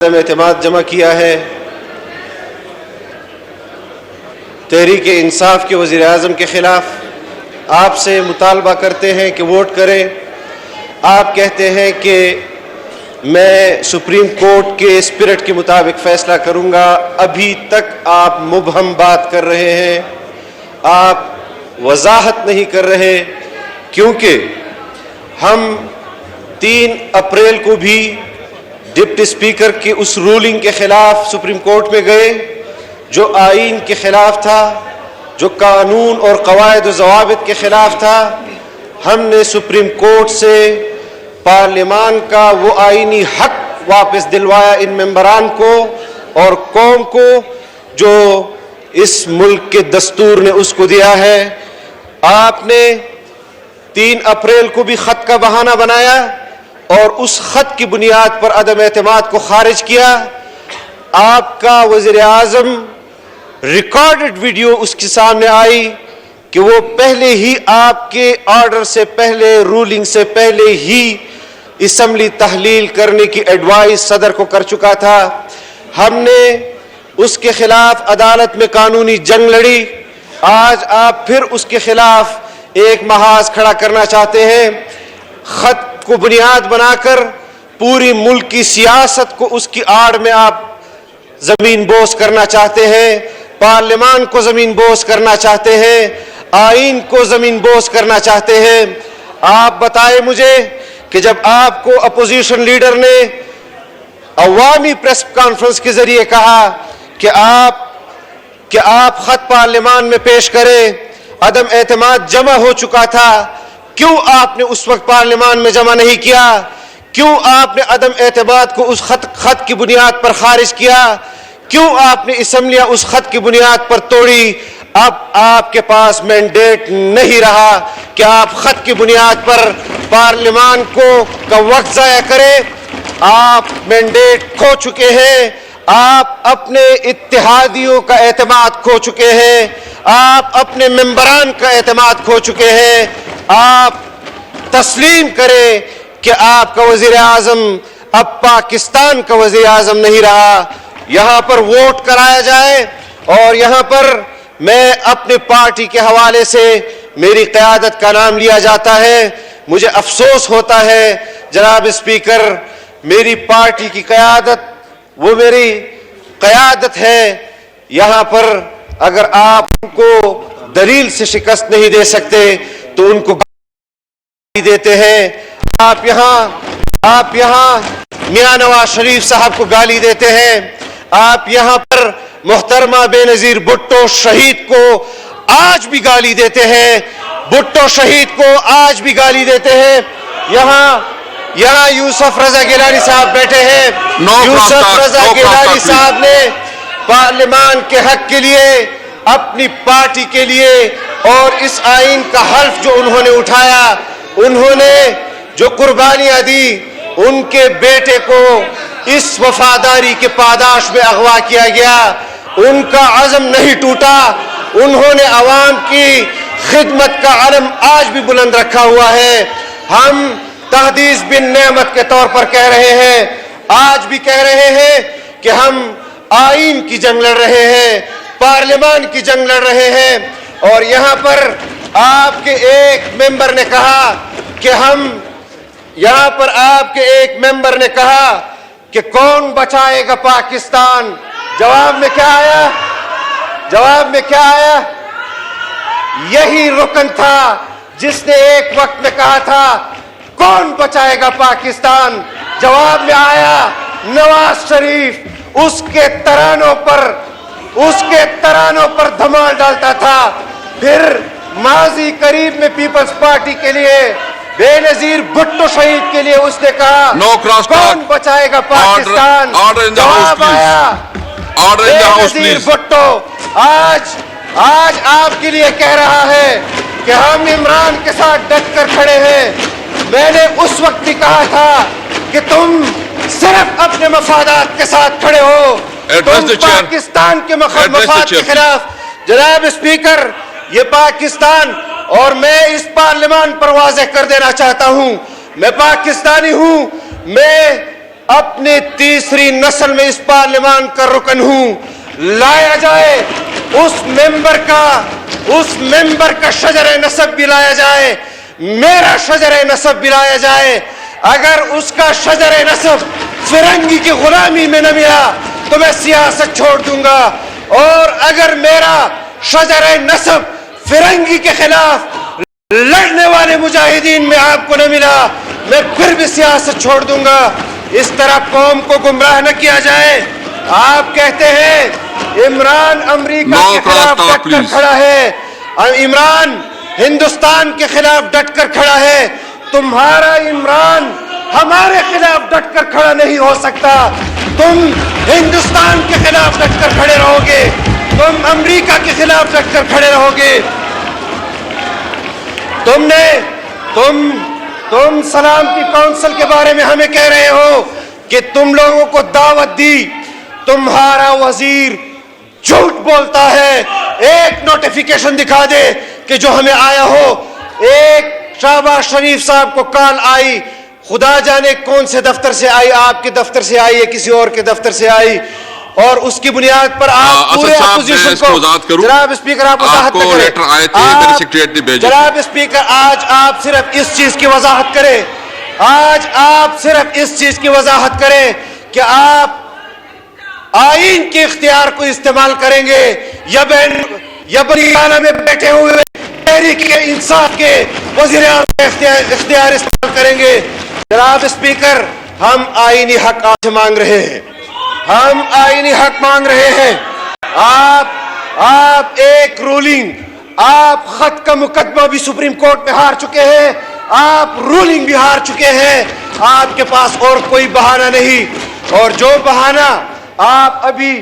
اعتماد جمع کیا ہے۔ تحریک انصاف کے وزیر اعظم کے خلاف آپ سے مطالبہ کرتے ہیں کہ ووٹ کریں۔ آپ کہتے ہیں کہ میں سپریم کورٹ کے اسپرٹ کے مطابق فیصلہ کروں گا۔ ابھی تک آپ مبہم بات کر رہے ہیں، آپ وضاحت نہیں کر رہے، کیونکہ ہم 3 اپریل کو بھی ڈپٹی اسپیکر کی اس رولنگ کے خلاف سپریم کورٹ میں گئے جو آئین کے خلاف تھا، جو قانون اور قواعد و ضوابط کے خلاف تھا۔ ہم نے سپریم کورٹ سے پارلیمان کا وہ آئینی حق واپس دلوایا ان ممبران کو اور قوم کو جو اس ملک کے دستور نے اس کو دیا ہے۔ آپ نے 3 اپریل کو بھی خط کا بہانہ بنایا اور اس خط کی بنیاد پر عدم اعتماد کو خارج کیا۔ آپ کا وزیر اعظم ریکارڈڈ ویڈیو اس کے سامنے آئی کہ وہ پہلے ہی آپ کے آرڈر سے پہلے، رولنگ سے پہلے ہی اسمبلی تحلیل کرنے کی ایڈوائز صدر کو کر چکا تھا۔ ہم نے اس کے خلاف عدالت میں قانونی جنگ لڑی۔ آج آپ پھر اس کے خلاف ایک محاذ کھڑا کرنا چاہتے ہیں۔ خط کو بنیاد بنا کر پوری ملک کی سیاست کو اس کی آڑ میں آپ زمین بوس کرنا چاہتے ہیں، پارلیمان کو زمین بوس کرنا چاہتے ہیں، آئین کو زمین بوس کرنا چاہتے ہیں۔ آپ بتائیں مجھے کہ جب آپ کو اپوزیشن لیڈر نے عوامی پریس کانفرنس کے ذریعے کہا کہ آپ خط پارلیمان میں پیش کریں، عدم اعتماد جمع ہو چکا تھا، کیوں آپ نے اس وقت پارلیمان میں جمع نہیں کیا؟ کیوں آپ نے عدم اعتماد کو اس خط کی بنیاد پر خارج کیا؟ کیوں آپ نے اسمبلیاں اس خط کی بنیاد پر توڑی؟ اب آپ کے پاس مینڈیٹ نہیں رہا کہ آپ خط کی بنیاد پر پارلیمان کا وقت ضائع کریں۔ آپ مینڈیٹ کھو چکے ہیں، آپ اپنے اتحادیوں کا اعتماد کھو چکے ہیں، آپ اپنے ممبران کا اعتماد کھو چکے ہیں۔ آپ تسلیم کریں کہ آپ کا وزیر اعظم اب پاکستان کا وزیر اعظم نہیں رہا۔ یہاں پر ووٹ کرایا جائے اور یہاں پر میں اپنے پارٹی کے حوالے سے میری قیادت کا نام لیا جاتا ہے۔ مجھے افسوس ہوتا ہے جناب اسپیکر، میری پارٹی کی قیادت وہ میری قیادت ہے۔ یہاں پر اگر آپ ان کو دلیل سے شکست نہیں دے سکتے تو ان کو گالی دیتے ہیں۔ آپ یہاں میاں نواز شریف صاحب کو گالی دیتے ہیں۔ آپ یہاں پر محترمہ بے نظیر بھٹو شہید کو آج بھی گالی دیتے ہیں، بھٹو شہید کو آج بھی گالی دیتے ہیں۔ یہاں یوسف رضا گیلانی صاحب بیٹھے ہیں۔ یوسف رضا گیلانی صاحب نے پارلیمان کے حق کے لیے، اپنی پارٹی کے لیے اور اس آئین کا حلف جو انہوں نے اٹھایا، انہوں نے جو قربانیاں دی، ان کے بیٹے کو اس وفاداری کے پاداش میں اغوا کیا گیا۔ ان کا عزم نہیں ٹوٹا، انہوں نے عوام کی خدمت کا علم آج بھی بلند رکھا ہوا ہے۔ ہم تحدیث بن نعمت کے طور پر کہہ رہے ہیں، آج بھی کہہ رہے ہیں کہ ہم آئین کی جنگ لڑ رہے ہیں، پارلیمان کی جنگ لڑ رہے ہیں۔ اور یہاں پر آپ کے ایک ممبر نے کہا کہ کون بچائے گا پاکستان؟ جواب میں کیا آیا؟ یہی رکن تھا جس نے ایک وقت میں کہا تھا کون بچائے گا پاکستان؟ جواب میں آیا نواز شریف۔ اس کے ترانوں پر دھمال ڈالتا تھا۔ پھر ماضی قریب میں پیپلز پارٹی کے لیے بے نظیر بھٹو شہید کے لیے اس نے کہا کون بچائے گا پاکستان؟ جواب آیا بے نظیر بھٹو۔ آج آپ کے لیے کہہ رہا ہے کہ ہم عمران کے ساتھ ڈٹ کر کھڑے ہیں۔ میں نے اس وقت بھی کہا تھا کہ تم صرف اپنے مفادات کے ساتھ کھڑے ہو، تم پاکستان کے مفاد کے خلاف۔ جناب اسپیکر، یہ پاکستان، اور میں اس پارلیمان پر واضح کر دینا چاہتا ہوں، میں پاکستانی ہوں، میں अपने तीसरी नस्ल में इस पार्लियामान का रुकन हूं, लाया जाए उस मेंबर का शजर नसब भी लाया जाए, मेरा शजर नसब भी लाया जाए। अगर उसका शजर नसब फिरंगी की गुलामी में न मिला तो मैं सियासत छोड़ दूंगा, और अगर मेरा शजर नसब फिरंगी के खिलाफ लड़ने वाले मुजाहिदीन में आपको न मिला, मैं फिर भी सियासत छोड़ दूंगा। इस तरह कौम को गुमराह न किया जाए। आप कहते हैं इमरान अमेरिका के खिलाफ डटकर खड़ा है, इमरान हिंदुस्तान के खिलाफ डटकर खड़ा है। तुम्हारा इमरान हमारे खिलाफ डटकर खड़ा नहीं हो सकता। तुम हिंदुस्तान के खिलाफ डटकर खड़े रहोगे, तुम अमेरिका के खिलाफ डटकर खड़े रहोगे। तुम सलामती काउंसिल के बारे में हमें कह रहे हो कि तुम लोगों को दावत दी। तुम्हारा वजीर झूठ बोलता है। एक नोटिफिकेशन दिखा दे कि जो हमें आया हो। एक शहबाज शरीफ साहब को कॉल आई, खुदा जाने कौन से दफ्तर से आई, आपके दफ्तर से आई या किसी और के दफ्तर से आई, और उसकी बुनियाद पर आप पूरे अपोजिशन को, जनाब स्पीकर आप वजाहत करें। जनाब स्पीकर आज आप सिर्फ इस चीज की वजाहत करें, आज आप सिर्फ इस चीज की वजाहत करें कि आप आईन के इख्तियार को इस्तेमाल करेंगे या बरियाना में बैठे हुए तहरीक इंसाफ के वज़ीर आज़म इख्तियार इस्तेमाल करेंगे। जनाब स्पीकर, हम आईनी हक आपसे मांग रहे हैं, हम आईनी हक मांग रहे हैं। आप एक रूलिंग, आप खत का मुकदमा भी सुप्रीम कोर्ट में हार चुके हैं, आप रूलिंग भी हार चुके हैं। आपके पास और कोई बहाना नहीं, और जो बहाना आप अभी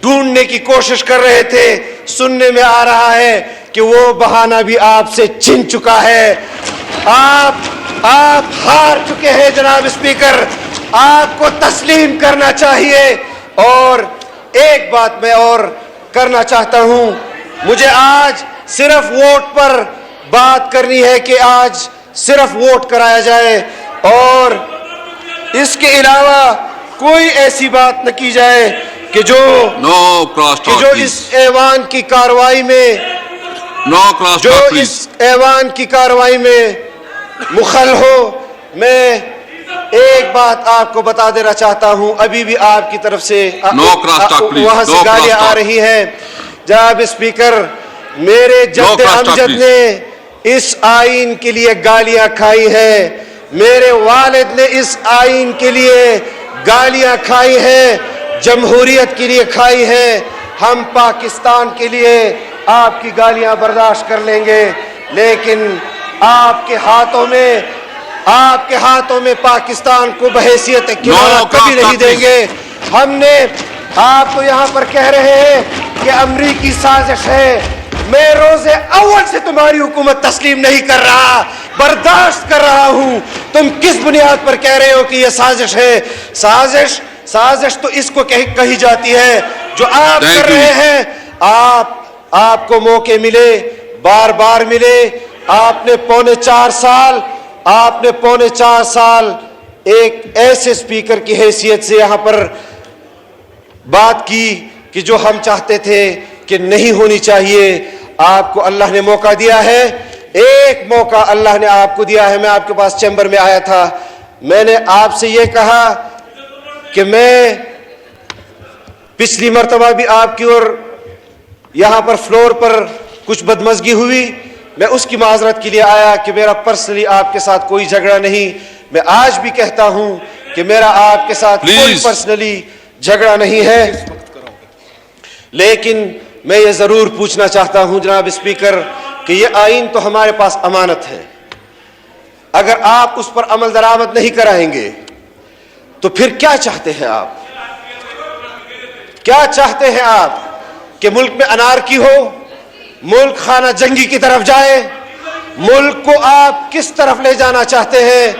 ढूंढने की कोशिश कर रहे थे, सुनने में आ रहा है कि वो बहाना भी आपसे छिन चुका है। आप हार चुके हैं जनाब स्पीकर, आपको तस्लीम करना चाहिए। और एक बात मैं और करना चाहता हूं, मुझे आज सिर्फ वोट पर बात करनी है कि आज सिर्फ वोट कराया जाए, और इसके अलावा कोई ऐसी बात न की जाए कि जो इस ऐवान की कार्रवाई में इस ऐवान की कार्रवाई में मुखल हो। मैं एक बात आपको बता देना चाहता हूं, अभी भी आपकी तरफ से वहां से गालियां आ रही हैं। जनाब स्पीकर, मेरे जद्द अमजद ने इस आईन के लिए गालियां खाई है, मेरे वालिद ने इस आईन के लिए गालियां खाई है, जमहूरियत के लिए खाई है। हम पाकिस्तान के लिए आपकी गालियां बर्दाश्त कर लेंगे, लेकिन आपके हाथों में पाकिस्तान को बहैसियत कभी नहीं देंगे। हमने आपको यहाँ पर कह रहे हैं कि अमरीकी साजिश है। मैं रोजे अव्वल से तुम्हारी हुकूमत तस्लीम नहीं कर रहा, बर्दाश्त कर रहा हूं। तुम किस बुनियाद पर कह रहे हो कि यह साजिश है? साजिश तो इसको कही जाती है जो आप कर रहे हैं। आपको मौके मिले, बार बार मिले। आपने पौने 4 साल एक ऐसे स्पीकर की हैसियत से यहां पर बात की कि जो हम चाहते थे कि नहीं होनी चाहिए। आपको अल्लाह ने मौका दिया है, एक मौका अल्लाह ने आपको दिया है। मैं आपके पास चैम्बर में आया था, मैंने आपसे यह कहा कि मैं पिछली मर्तबा भी आपकी और यहां पर फ्लोर पर कुछ बदमज़गी हुई, मैं उसकी माजरत के लिए आया कि मेरा पर्सनली आपके साथ कोई झगड़ा नहीं। मैं आज भी कहता हूं कि मेरा आपके साथ कोई पर्सनली झगड़ा नहीं है, लेकिन मैं ये जरूर पूछना चाहता हूं जनाब स्पीकर कि ये आईन तो हमारे पास अमानत है। अगर आप उस पर अमल दरामद नहीं कराएंगे तो फिर क्या चाहते हैं आप? क्या चाहते हैं आप कि मुल्क में अनारकी हो, मुल्क खाना जंगी की तरफ जाए? मुल्क को आप किस तरफ ले जाना चाहते हैं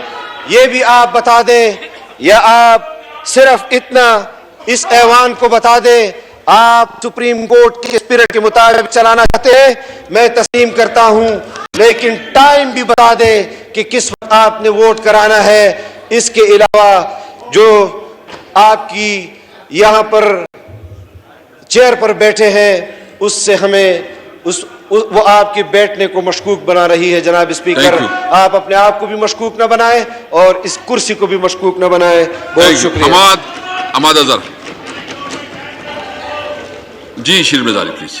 ये भी आप बता दें, या आप सिर्फ इतना इस ऐवान को बता दें आप सुप्रीम कोर्ट के स्पिरिट के मुताबिक चलाना चाहते हैं? मैं तस्लीम करता हूं, लेकिन टाइम भी बता दें कि किस वक्त आपने वोट कराना है। इसके अलावा जो آپ کی یہاں پر چیئر پر بیٹھے ہیں اس سے ہمیں وہ آپ کے بیٹھنے کو مشکوک بنا رہی ہے. جناب اسپیکر, آپ اپنے آپ کو بھی مشکوک نہ بنائیں اور اس کرسی کو بھی مشکوک نہ بنائیں. بہت شکریہ. حماد اظہر جی, شیر مزاری پلیز.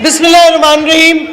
بسم اللہ الرحمن الرحیم.